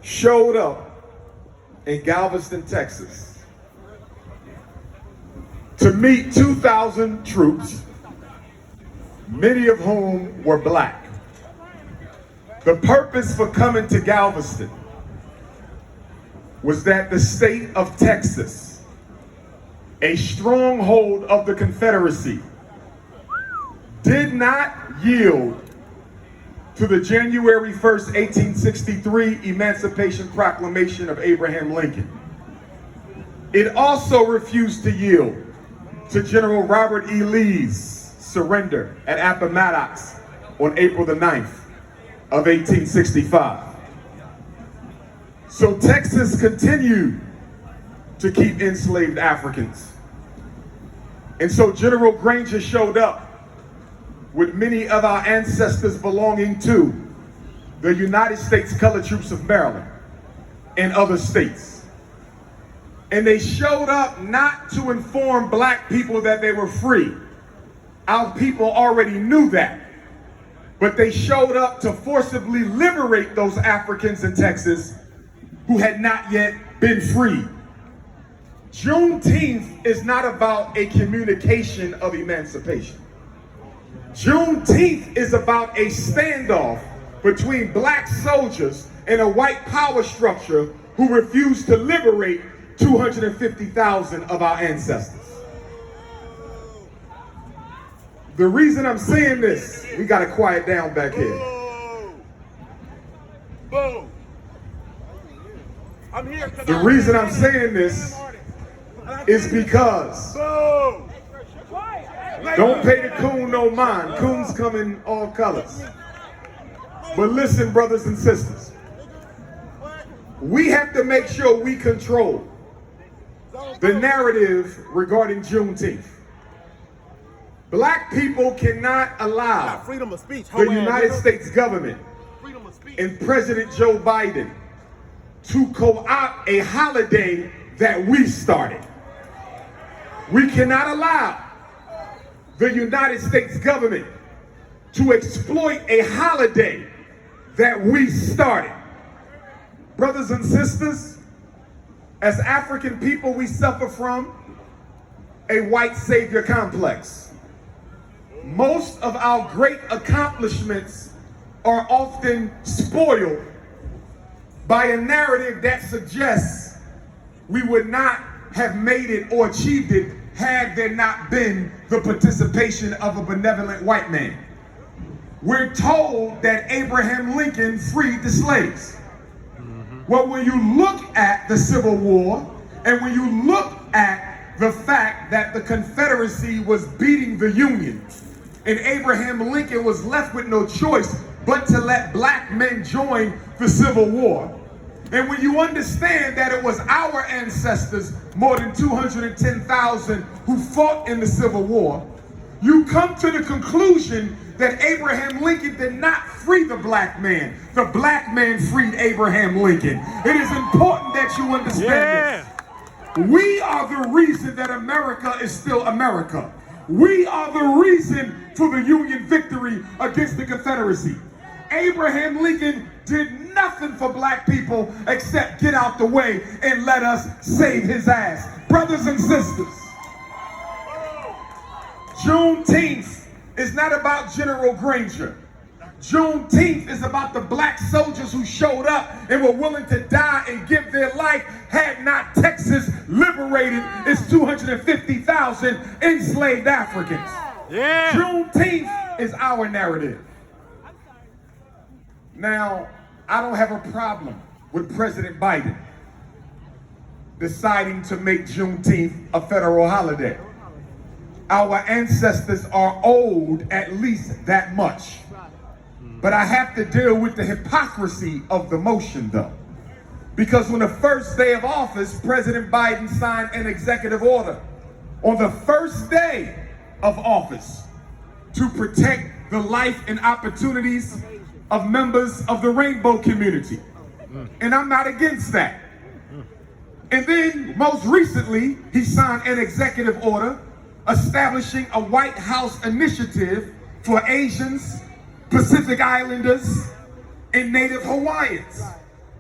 showed up in Galveston, Texas to meet 2,000 troops, many of whom were black. The purpose for coming to Galveston was that the state of Texas, a stronghold of the Confederacy, did not yield to the January 1st, 1863 Emancipation Proclamation of Abraham Lincoln. It also refused to yield to General Robert E. Lee's surrender at Appomattox on April the 9th of 1865. So Texas continued to keep enslaved Africans. And so General Granger showed up with many of our ancestors belonging to the United States Colored Troops of Maryland and other states. And they showed up not to inform black people that they were free. Our people already knew that. But they showed up to forcibly liberate those Africans in Texas who had not yet been free. Juneteenth is not about a communication of emancipation. Juneteenth is about a standoff between black soldiers and a white power structure who refused to liberate 250,000 of our ancestors. The reason I'm saying this, we gotta quiet down back here. Boom. I'm here. The reason I'm saying this is because don't pay the coon no mind. Coons come in all colors. But listen, brothers and sisters, we have to make sure we control the narrative regarding Juneteenth. Black people cannot allow freedom of speech, the United States government and President Joe Biden to co-opt a holiday that we started. We cannot allow the United States government to exploit a holiday that we started. Brothers and sisters, as African people, we suffer from a white savior complex. Most of our great accomplishments are often spoiled by a narrative that suggests we would not have made it or achieved it had there not been the participation of a benevolent white man. We're told that Abraham Lincoln freed the slaves. Well, when you look at the Civil War, and when you look at the fact that the Confederacy was beating the Union, and Abraham Lincoln was left with no choice but to let black men join the Civil War, and when you understand that it was our ancestors, more than 210,000, who fought in the Civil War, you come to the conclusion that Abraham Lincoln did not free the black man. The black man freed Abraham Lincoln. It is important that you understand this. We are the reason that America is still America. We are the reason for the Union victory against the Confederacy. Abraham Lincoln did nothing for black people except get out the way and let us save his ass. Brothers and sisters, Juneteenth is not about General Granger. Juneteenth is about the black soldiers who showed up and were willing to die and give their life had not Texas liberated its 250,000 enslaved Africans. Yeah. Juneteenth is our narrative. Now, I don't have a problem with President Biden deciding to make Juneteenth a federal holiday. Our ancestors are owed at least that much. But I have to deal with the hypocrisy of the motion, though. Because on the first day of office, President Biden signed an executive order on the first day of office to protect the life and opportunities of members of the rainbow community. And I'm not against that. And then most recently, he signed an executive order establishing a White House initiative for Asians, Pacific Islanders, and Native Hawaiians.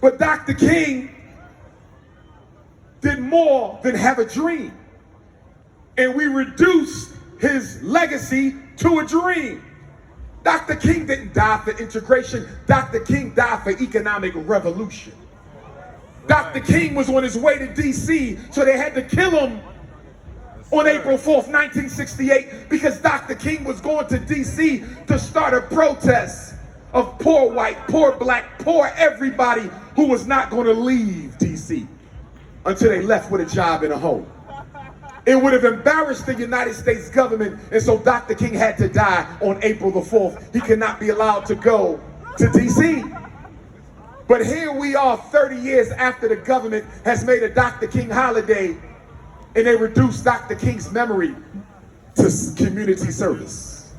But Dr. King did more than have a dream. And we reduced his legacy to a dream. Dr. King didn't die for integration. Dr. King died for economic revolution. Dr. King was on his way to D.C., so they had to kill him on April 4th, 1968, because Dr. King was going to D.C. to start a protest of poor white, poor black, poor everybody who was not going to leave D.C. until they left with a job and a home. It would have embarrassed the United States government, and so Dr. King had to die on April the 4th. He could not be allowed to go to D.C. But here we are 30 years after the government has made a Dr. King holiday, and they reduced Dr. King's memory to community service.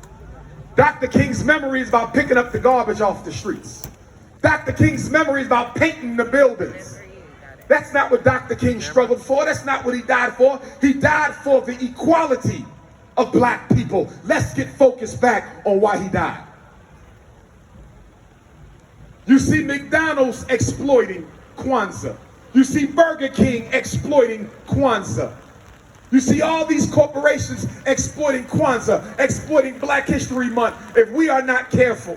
Dr. King's memory is about picking up the garbage off the streets. Dr. King's memory is about painting the buildings. That's not what Dr. King struggled for. That's not what he died for. He died for the equality of black people. Let's get focused back on why he died. You see McDonald's exploiting Kwanzaa. You see Burger King exploiting Kwanzaa. You see all these corporations exploiting Kwanzaa, exploiting Black History Month. If we are not careful,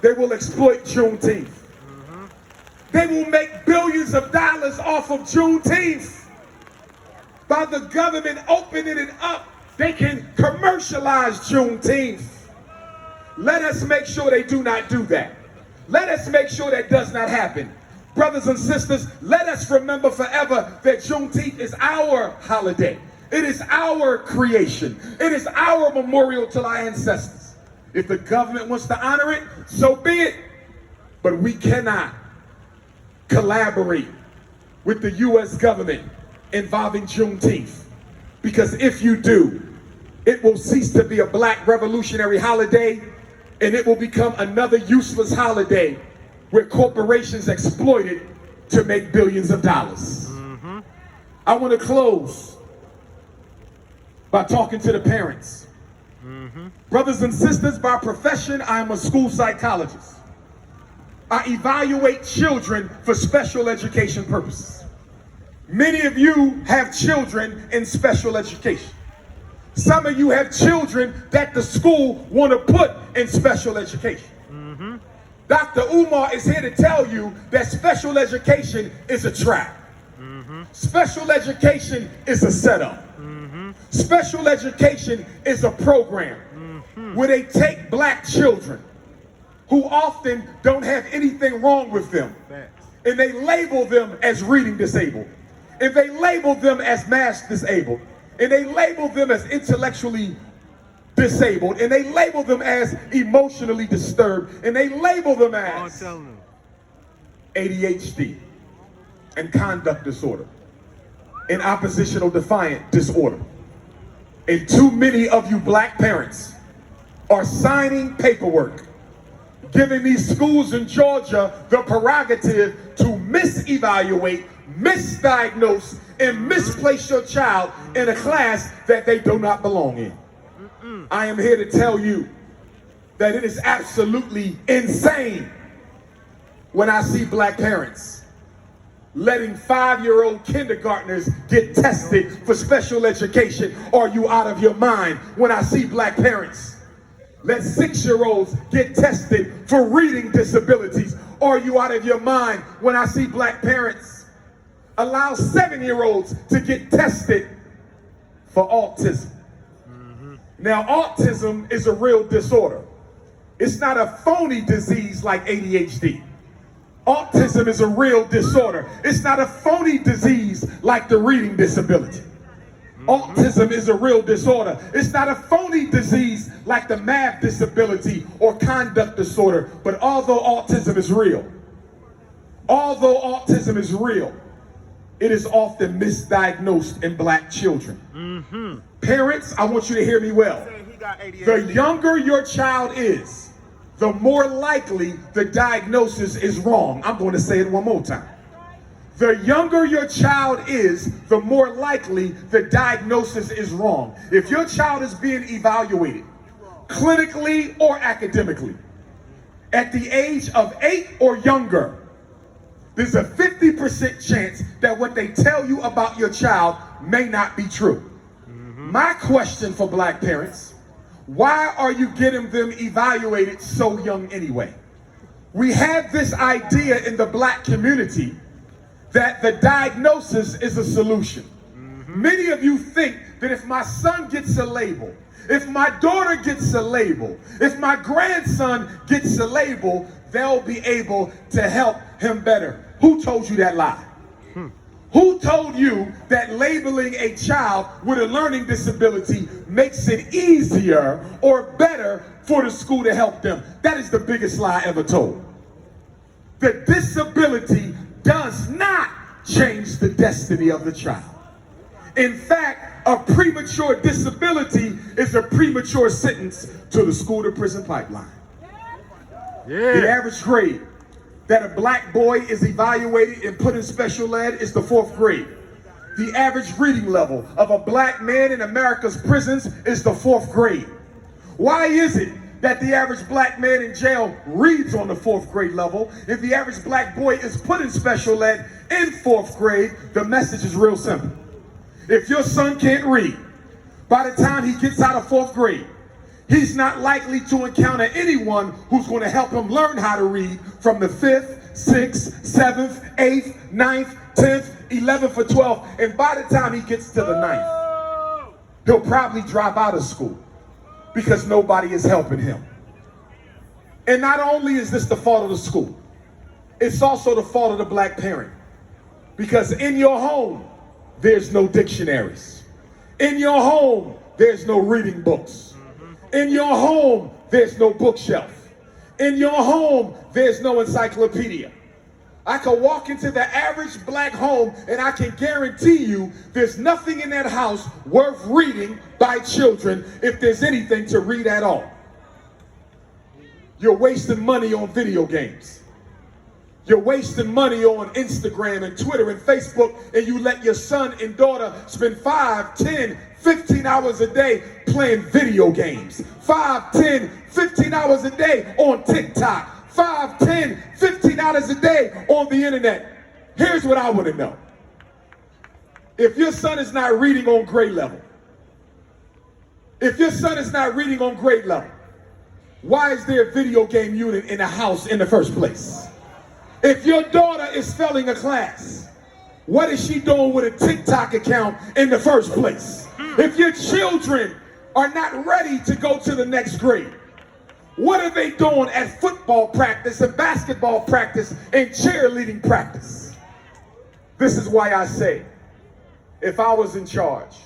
they will exploit Juneteenth. They will make billions of dollars off of Juneteenth. By the government opening it up, they can commercialize Juneteenth. Let us make sure they do not do that. Let us make sure that does not happen. Brothers and sisters, let us remember forever that Juneteenth is our holiday. It is our creation. It is our memorial to our ancestors. If the government wants to honor it, so be it. But we cannot collaborate with the U.S. government involving Juneteenth. Because if you do, it will cease to be a black revolutionary holiday, and it will become another useless holiday where corporations exploit it to make billions of dollars. I want to close by talking to the parents. Brothers and sisters, by profession, I am a school psychologist. I evaluate children for special education purposes. Many of you have children in special education. Some of you have children that the school want to put in special education. Dr. Umar is here to tell you that special education is a trap. Special education is a setup. Special education is a program where they take black children who often don't have anything wrong with them, and they label them as reading disabled, and they label them as math disabled, and they label them as intellectually disabled, and they label them as emotionally disturbed, and they label them as ADHD and conduct disorder and oppositional defiant disorder. And too many of you black parents are signing paperwork giving these schools in Georgia the prerogative to misevaluate, misdiagnose, and misplace your child in a class that they do not belong in. I am here to tell you that it is absolutely insane when I see black parents letting 5-year-old kindergartners get tested for special education. Are you out of your mind? When I see black parents let 6-year-olds get tested for reading disabilities. Are you out of your mind? When I see black parents allow 7-year-olds to get tested for autism. Now, autism is a real disorder. It's not a phony disease like ADHD. Autism is a real disorder. It's not a phony disease like the reading disability. Autism is a real disorder. It's not a phony disease like the math disability or conduct disorder. But although autism is real, it is often misdiagnosed in black children. Parents, I want you to hear me well. The younger your child is, the more likely the diagnosis is wrong. I'm going to say it one more time. The younger your child is, the more likely the diagnosis is wrong. If your child is being evaluated clinically or academically at the age of 8 or younger, there's a 50% chance that what they tell you about your child may not be true. My question for black parents, why are you getting them evaluated so young anyway? We have this idea in the black community that the diagnosis is a solution. Many of you think that if my son gets a label, if my daughter gets a label, if my grandson gets a label, they'll be able to help him better. Who told you that lie? Who told you that labeling a child with a learning disability makes it easier or better for the school to help them? That is the biggest lie ever told. The disability does not change the destiny of the child. In fact, a premature disability is a premature sentence to the school to prison pipeline. The average grade that a black boy is evaluated and put in special ed is the 4th grade. The average reading level of a black man in America's prisons is the 4th grade. Why is it that the average black man in jail reads on the 4th grade level? If the average black boy is put in special ed in 4th grade, the message is real simple. If your son can't read, by the time he gets out of 4th grade, he's not likely to encounter anyone who's going to help him learn how to read from the 5th, 6th, 7th, 8th, 9th, 10th, 11th, or 12th. And by the time he gets to the 9th, he'll probably drop out of school because nobody is helping him. And not only is this the fault of the school, it's also the fault of the black parent. Because in your home, there's no dictionaries. In your home, there's no reading books. In your home, there's no bookshelf. In your home, there's no encyclopedia. I can walk into the average black home and I can guarantee you there's nothing in that house worth reading by children if there's anything to read at all. You're wasting money on video games. You're wasting money on Instagram and Twitter and Facebook, and you let your son and daughter spend 5, 10, 15 hours a day playing video games. 5, 10, 15 hours a day on TikTok. 5, 10, 15 hours a day on the internet. Here's what I want to know. If your son is not reading on grade level, why is there a video game unit in the house in the first place? If your daughter is failing a class, what is she doing with a TikTok account in the first place? If your children are not ready to go to the next grade, what are they doing at football practice and basketball practice and cheerleading practice? This is why I say, if I was in charge,